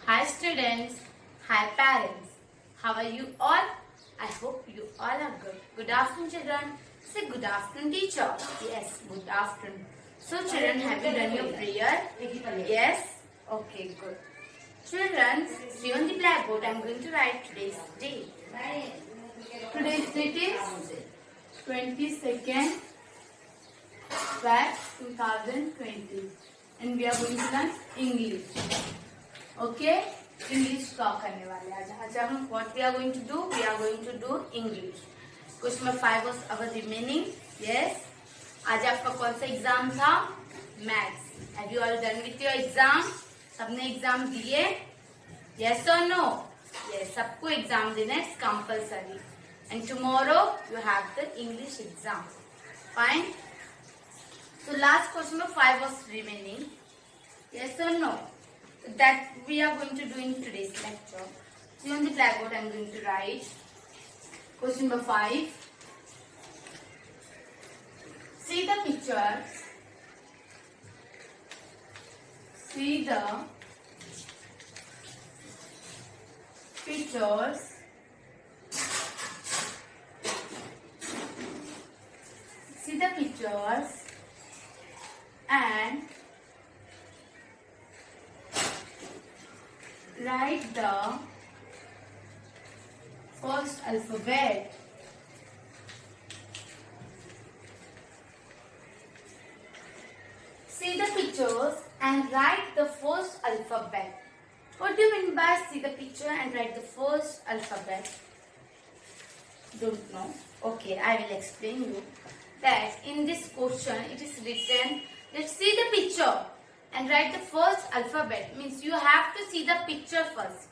Hi students, hi parents. How are you all? I hope you all are good. Good afternoon children. Say good afternoon teacher. Yes, good afternoon. So children, have you done your prayer? Yes? Okay, good. Children, see on the blackboard I am going to write today's date. Today's date is 22nd Feb 2020 and we are going to learn English. Okay, English talk करने वाले आज हम what we are going to do? We are going to do English. Question number 5 was our remaining. Yes. आज आपका कौन सा exam था? Maths. Have you all done with your exam? सबने एग्जाम दिए? Yes or no? Yes. सबको exam देना है. It's compulsory. And tomorrow you have the English exam. Fine. So last question number 5 was remaining. Yes or no? That we are going to do in today's lecture. See on the blackboard I am going to write question number 5. See the picture. See the pictures. See the pictures and write the first alphabet. See the pictures and write the first alphabet. What do you mean by see the picture and write the first alphabet? Don't know. Okay, I will explain you that in this question it is written, let's see the picture and write the first alphabet. Means you have to see the picture first.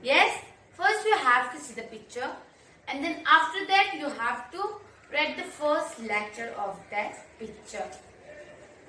Yes? First you have to see the picture and then after that you have to write the first letter of that picture.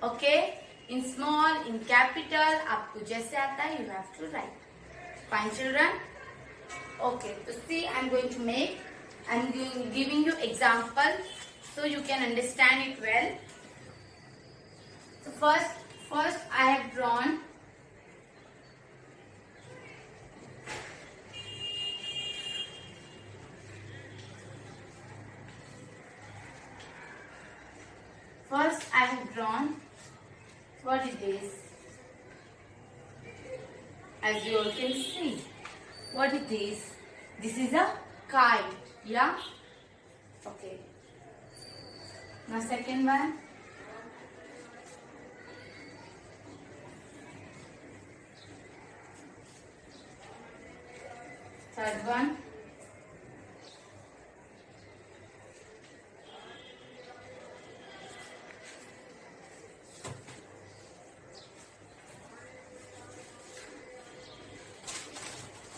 Okay? In small, in capital, आपको जैसे आता है you have to write. Fine children? Okay, so see I'm going to make, I'm giving you example so you can understand it well. So first I have drawn what it is. As you all can see, what it is. This is a kite. Yeah? Okay. Now second one. Third one.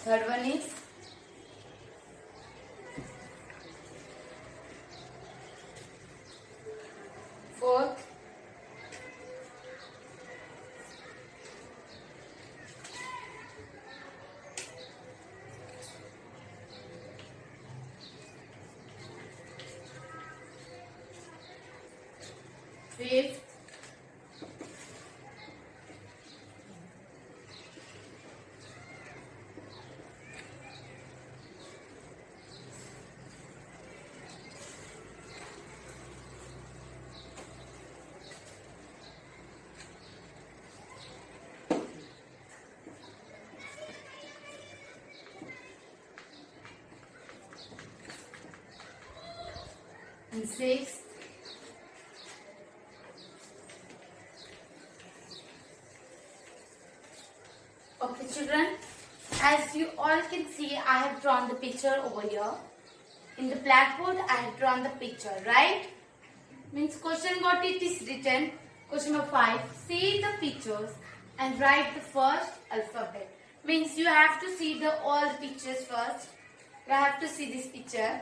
Third one is fourth. Fifth. And sixth. Okay children, as you all can see I have drawn the picture over here. In the blackboard I have drawn the picture, right? Means question what it is written. Question number 5. See the pictures and write the first alphabet. Means you have to see all the pictures first. You have to see this picture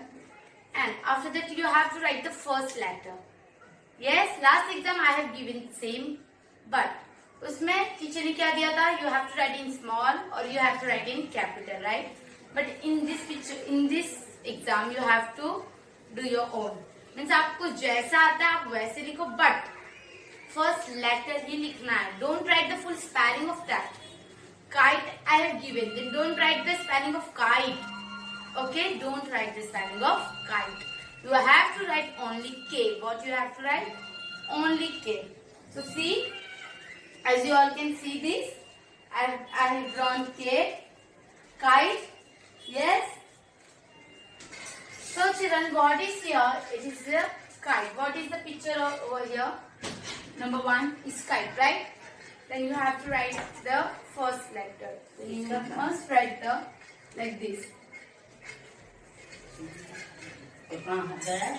and after that you have to write the first letter. Yes, last exam I have given same, but उसमें teacher ने क्या दिया था? You have to write in small or you have to write in capital, right? But in this picture, in this exam, you have to do your own. Means आपको जैसा आता है आप वैसे लिखो, but first letter ही लिखना है. Don't write the full spelling of that. Kite I have given. Then don't write the spelling of kite. Okay, don't write the spelling of kite. You have to write only K. What you have to write? Only K. So see, as you all can see this, I have drawn K, kite. Yes. So children, what is here? It is a kite. What is the picture over here? Number 1 is kite, right? Then you have to write the first letter. Then you must write the like this.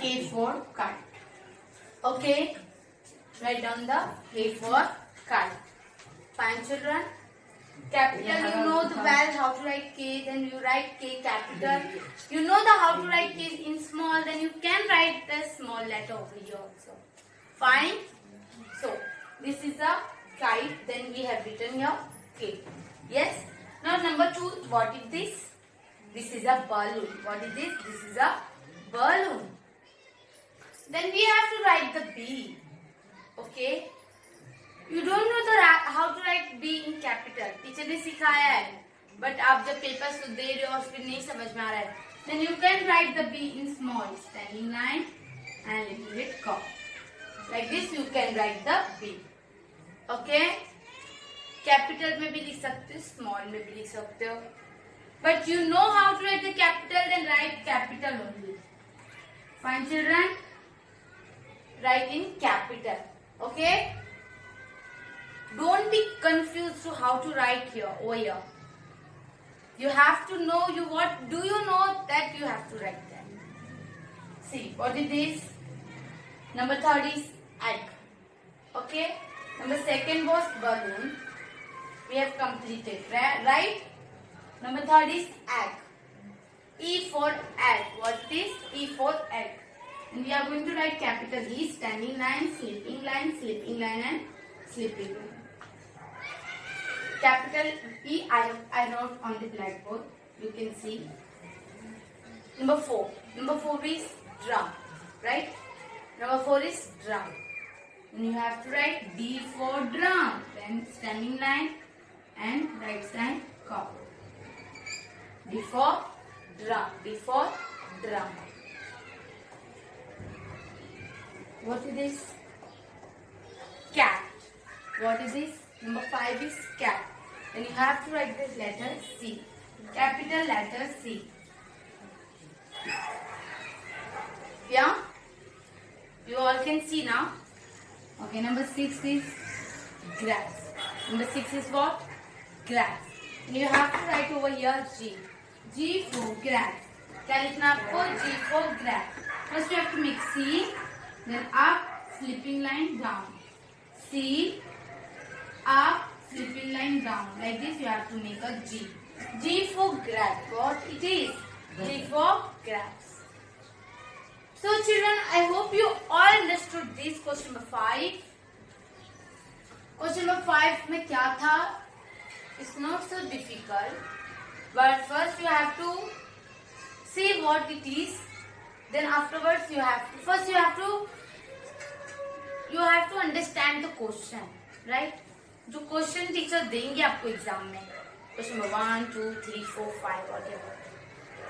K for kite. Okay. Write down the K for kite. Fine, children. Capital, you know the well how to write K, then you write K capital. You know the how to write K in small, then you can write the small letter over here also. Fine. So this is a kite, then we have written here K. Yes. Now number 2, what is this? This is a balloon. What is this? This is a balloon. Then we have to write the B. Okay. You don't know the how to write B in capital. Teacher ने सिखाया है, but आप जब paper दे रहे हो और फिर नहीं समझ में आ रहा है, then you can write the B in small, standing line and little bit curve. Like this you can write the B. Okay. Capital में भी लिख सकते हो, small में भी लिख सकते हो. But you know how to write the capital, then write capital only. Fine, children. Write in capital. Okay. Don't be confused to how to write here over here. You have to know what do you know that you have to write that. See what is this? Number 3 is egg. Okay. Number 2 was balloon. We have completed, right? Number 3 is egg. E for egg. What is E for egg? And we are going to write capital E, standing line, sleeping line, and sleeping line. Capital E I wrote on the blackboard. You can see. Number 4. Number 4 is drum. Right? Number 4 is drum. And you have to write D for drum. Then standing line and right side curve. D for drum. D for drum. What is this? Cat. What is this? Number 5 is cat. Then you have to write this letter C. Capital letter C. Yeah? You all can see now. Okay, number 6 is grass. Number 6 is what? Grass. And you have to write over here G. G for grass. क्या लिखना आपको? G for grass. First you have to make C, then up, sleeping line down. C, up, sleeping line down. Like this you have to make a G. G for grass. What it is? G for grass. So children, I hope you all understood this question number 5. Question number 5 में क्या था? It's not so difficult, but first you have to see what it is. Then afterwards you have to understand the question, right? जो question teacher देंगे आपको exam में, question number 1, 2, 3, 4, 5 whatever.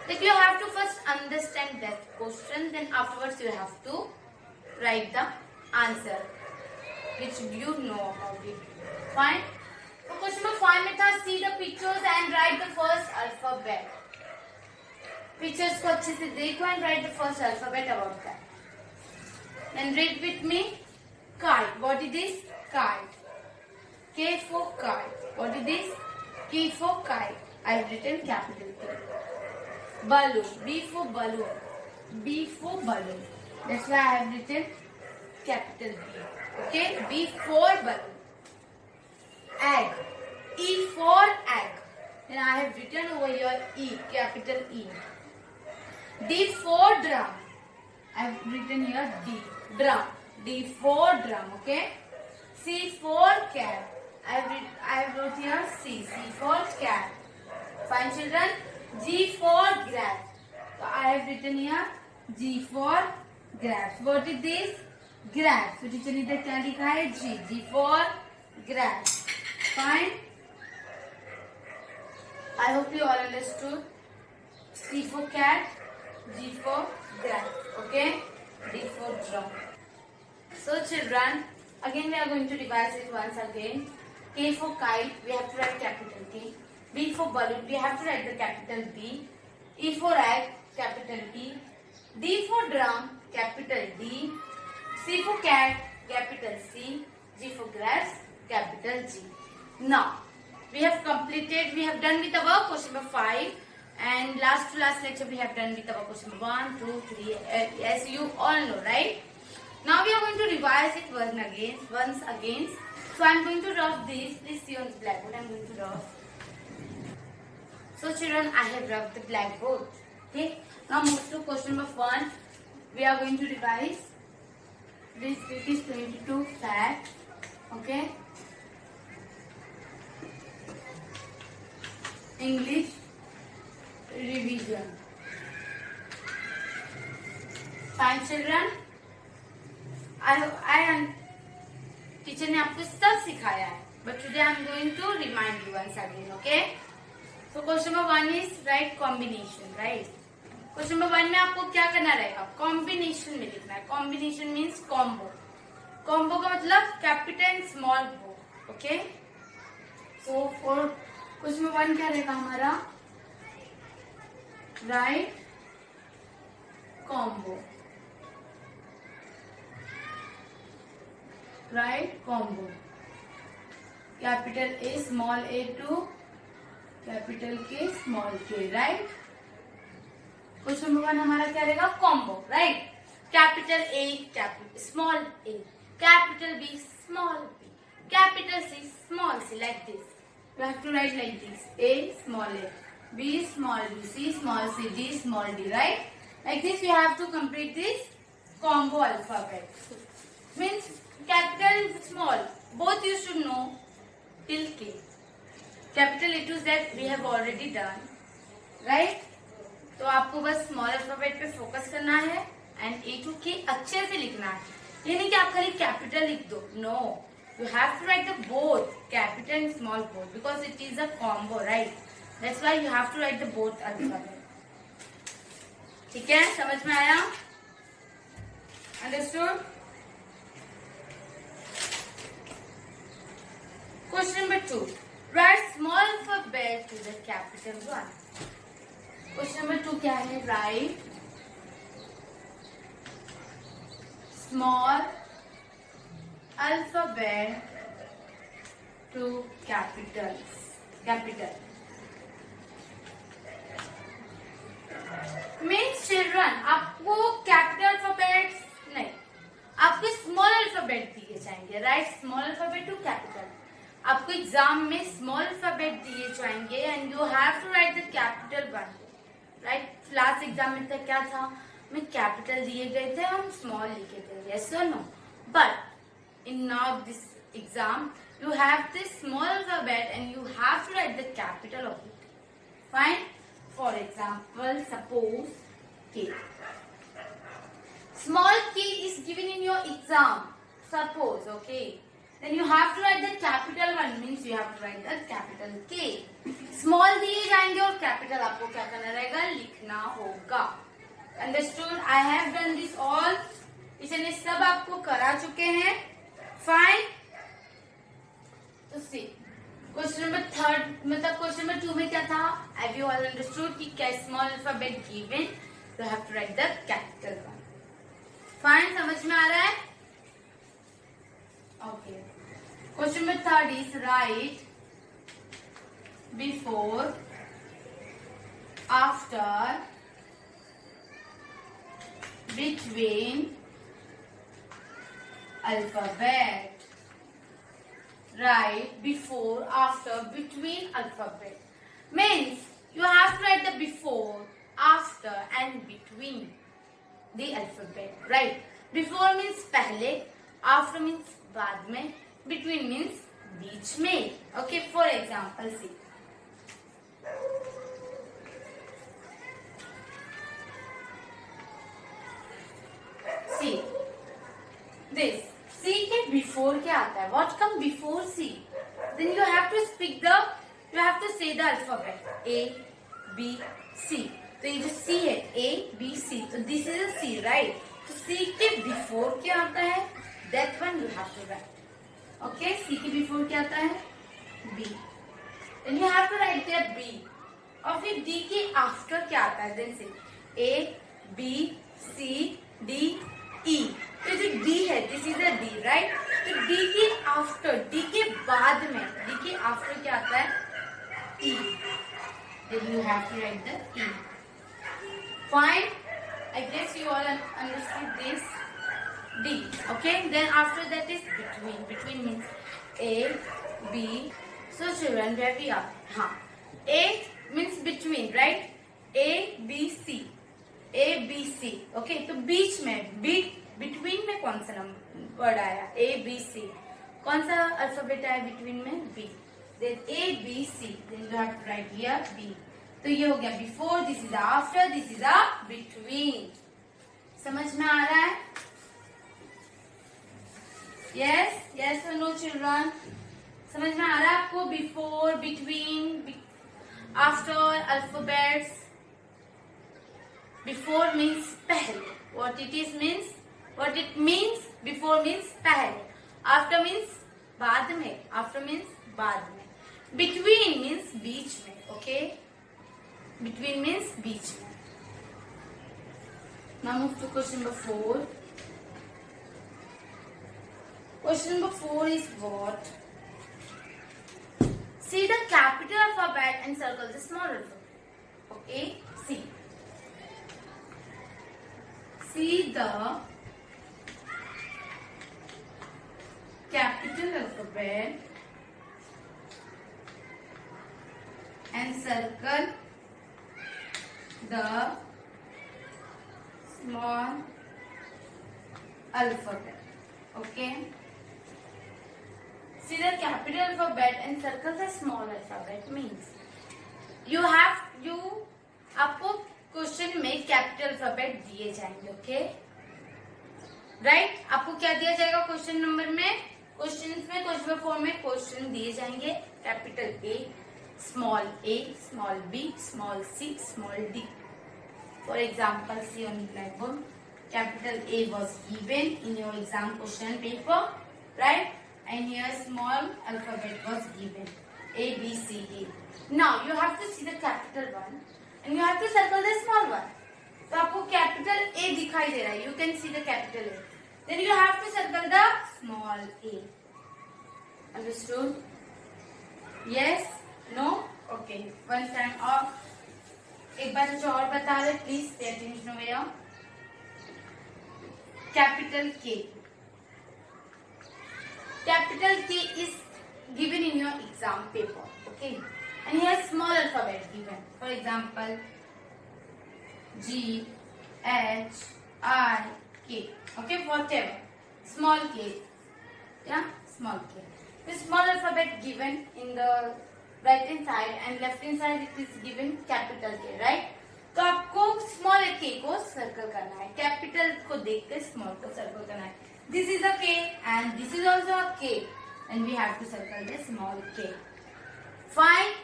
Like you have to first understand that question, then afterwards you have to write the answer, which you know about it. Fine. तो question number 5 में था see the pictures and write the first alphabet. Pictures को अच्छे से देखो and write the first alphabet about that. Then read with me. Kite. What is this? Kite. K for kite. What is this? K for kite. I have written capital K. Balloon. B for balloon. B for balloon. That's why I have written capital B. Okay? B for balloon. Egg. E for egg. Then I have written over here E. Capital E. D for drum. I have written here D. Drum. D for drum. Okay? C for cat. I have wrote here C. C for cat. Fine, children. G for grass. So I have written here G for grass. What is this? Grass. So teacher ने इधर क्या लिखा है? G. G for grass. Fine. I hope you all understood. C for cat, G for grass. Okay, D for drum. So children, again we are going to revise it once again. K for kite, we have to write capital K. B for balloon, we have to write the capital B. E for egg, capital E. D for drum, capital D. C for cat, capital C. G for grass, capital G. Now, we have completed, we have done with our question number 5. And last to last lecture we have done with our question number 1, 2, 3. As you all know, right? Now we are going to revise it once again. So I am going to rub this. Please see on the blackboard. I am going to rub. So children, I have rubbed the blackboard. Okay. Now move to question number 1. We are going to revise. This is 22 fact. Okay. English revision. Fine children. I am teacher ने आपको सब सिखाया है, but today I am going to remind you once again. Okay. So question number 1 is write combination. Right. Question number 1 में आपको क्या करना रहेगा? कॉम्बिनेशन में लिखना है. Combination means combo. कॉम्बो का मतलब capital and small both. Okay. So for question number 1 क्या रहेगा हमारा? Right combo. Right combo. Capital A small A to capital K small K. Right. Question number 1 हमारा क्या रहेगा? Combo. Right. Capital A capital small A, capital B small B, capital C small C. Like this you have to write like this: a small a, b small b, c small c, d small d. Right. Like this you have to complete this combo alphabet. Means capital and small both you should know till k. Capital A to Z we have already done. Right. तो आपको बस small alphabet पे focus करना है and A to के अच्छे से लिखना है. ये नहीं कि आप खाली कैपिटल लिख दो. No, you have to write the both capital and small both because it is a combo. Right. That's why you have to write the both alphabet. ठीक है, समझ में आया? Understood? Question number 2. Write small alphabet to the capital one. Question number 2 क्या है? Write small alphabet to capital. Means children आपको capital alphabet नहीं, आपको स्मॉल अल्फाबेट दिए जाएंगे. Right. Small alphabet to capital. आपको एग्जाम में स्मॉल अल्फाबेट दिए जाएंगे and you have to write the capital one. Right. Last exam में तक क्या था? में कैपिटल दिए गए थे, हम स्मॉल लिखे थे. यस और no? But in now this exam you have this small alphabet and you have to write the capital of it. Fine. For example suppose K. Small K is given in your exam. Suppose. Okay. Then you have to write the capital one, means you have to write the capital K. Small दिए जाएंगे और capital आपको क्या करना रहेगा? लिखना होगा. Understood? I have done this all. इसने सब आपको करा चुके हैं. Fine. तो see, question number 3 मतलब question number 2 में क्या था? Have you all understood कि क्या small alphabet given? You have to write the capital one. Fine. समझ में आ रहा है? Okay. Question number 3 is write before, after, between alphabet. Write before, after, between alphabet. Means you have to write the before, after and between the alphabet. Right. Before means पहले, after means बाद में, between means बीच में. Okay, for example, see. See this. C के before क्या आता है? What come before C? Then you have to speak the you have to say the alphabet A, B, C. तो ये जो C है A, B, C, तो this is a C, right? तो C के before क्या आता है? That one you have to write. Okay, C के before क्या आता है? B. Then you have to write there B. और फिर D के after क्या आता है? Then say A, B, C, D, E. तो जो D है, this is a D, right? तो D के after, D के बाद में, D के after क्या आता है? E. Then you have to write the E. Fine. I guess you all understood this. D. Okay. Then after that is between. Between means A, B. So children, where we are? हाँ. A means between, right? A, B, C. A, B, C. Okay. तो बीच में, between में कौन सा word आया? A, B, C. कौन सा alphabet आया between में? B. Then A, B, C. Then you have to write here B. तो ये हो गया before, this is after, this is a between. समझ में आ रहा है? Yes, yes or no children? समझ में आ रहा है आपको? Before, between, after, alphabets. Before means पहले. What it is means? What it means? Before means पहले. After means बाद में. After means बाद में. Between means बीच में. Okay? Between means बीच में. Now move to question number 4. Question number 4 is what? See the capital alphabet and circle the small alphabet. Okay? See. See the capital alphabet and circle the small alphabet. Okay? See the capital alphabet and circle the small alphabet means आपको question में capital alphabet दिए जाएंगे. Okay right? आपको क्या दिया जाएगा question number में? Question number 4 में क्वेश्चन दिए जाएंगे. Capital A, small B, small C, small D. For example, see on the blackboard, capital A was given in your exam question paper, right? And here small alphabet was given, A, B, C, D. Now you have to see the capital one and you have to circle the small one. तो आपको capital A दिखाई दे रहा है. You can see the capital A. Then you have to circle the small a. Understood? Yes? No? Okay. One time और एक बार मुझे और बता रहे. Please pay attention over here. Capital K. Capital K is given in your exam paper. Okay. And here small alphabet given. For example, G, H, I, K. Okay, whatever. Small k. Yeah, small k. The small alphabet given in the right hand side and left hand side it is given capital K, right? तो आपको small k को circle करना है. Capital को देख के small को circle करना है. This is a K and this is also a K and we have to circle the small k. Fine.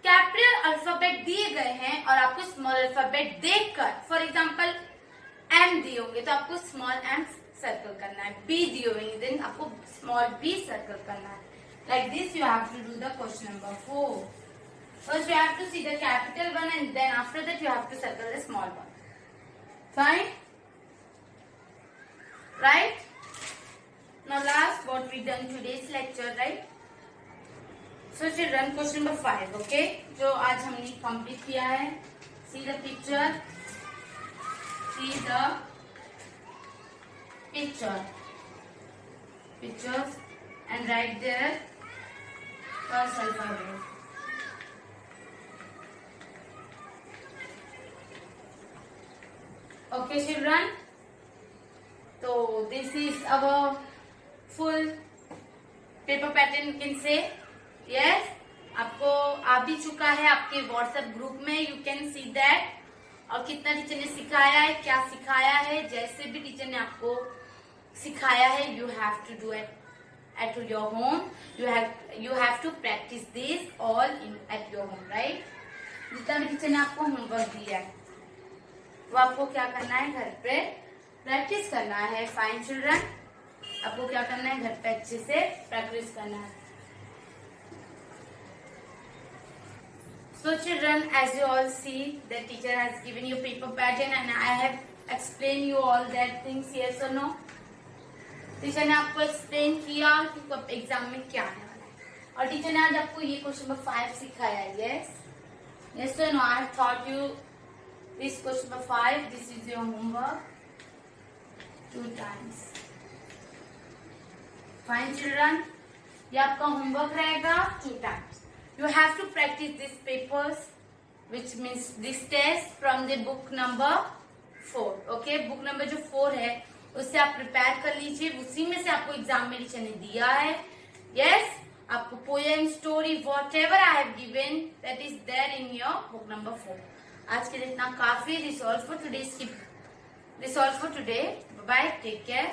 Capital alphabet दिए गए हैं और आपको स्मॉल अल्फाबेट देखकर, फॉर एग्जांपल एम दिए होंगे तो आपको स्मॉल एम सर्कल करना है. बी दिए होंगे देन आपको स्मॉल बी सर्कल करना है. Like this you have to do the question number 4. First you have to see the capital one and then after that you have to circle the small one. Fine? Right? Now last what we done today's lecture, right? So children, question number 5, okay? जो आज हमने complete किया है. See the picture. See the picture. Pictures and write there first alphabet. Okay children. So this is our full paper pattern, you can say. Yes, आपको आ भी चुका है आपके व्हाट्सएप ग्रुप में. You can see that. और कितना teacher ने सिखाया है, क्या सिखाया है, जैसे भी टीचर ने आपको सिखाया है you have to do it. at your home. You have to practice this all at your home, right? जितना भी टीचर ने आपको होमवर्क दिया है वो आपको क्या करना है, घर पे प्रैक्टिस करना है. फाइन चिल्ड्रन, आपको क्या करना है, घर पे अच्छे से प्रैक्टिस करना है. So children, as you all see, the teacher has given you paper pattern and I have explained you all that things, yes or no? Teacher ने आपको एक्सप्लेन किया कि कब एग्जाम में क्या आने वाला है और टीचर ने आज आपको ये क्वेश्चन नंबर 5 सिखाया है. Yes or no? I have taught you this question number 5. This is your homework 2 times. Fine children, ये आपका होमवर्क रहेगा 2 times. You have to practice these papers, which means this test from the book number 4. Okay, book number जो 4 है उससे आप prepare कर लीजिए. उसी में से आपको एग्जाम में टीचर ने दिया है. Yes, आपको poem, story, whatever I have given, that is there in your book number 4. आज के लिए इतना काफी. This all for today. Bye bye. Take care.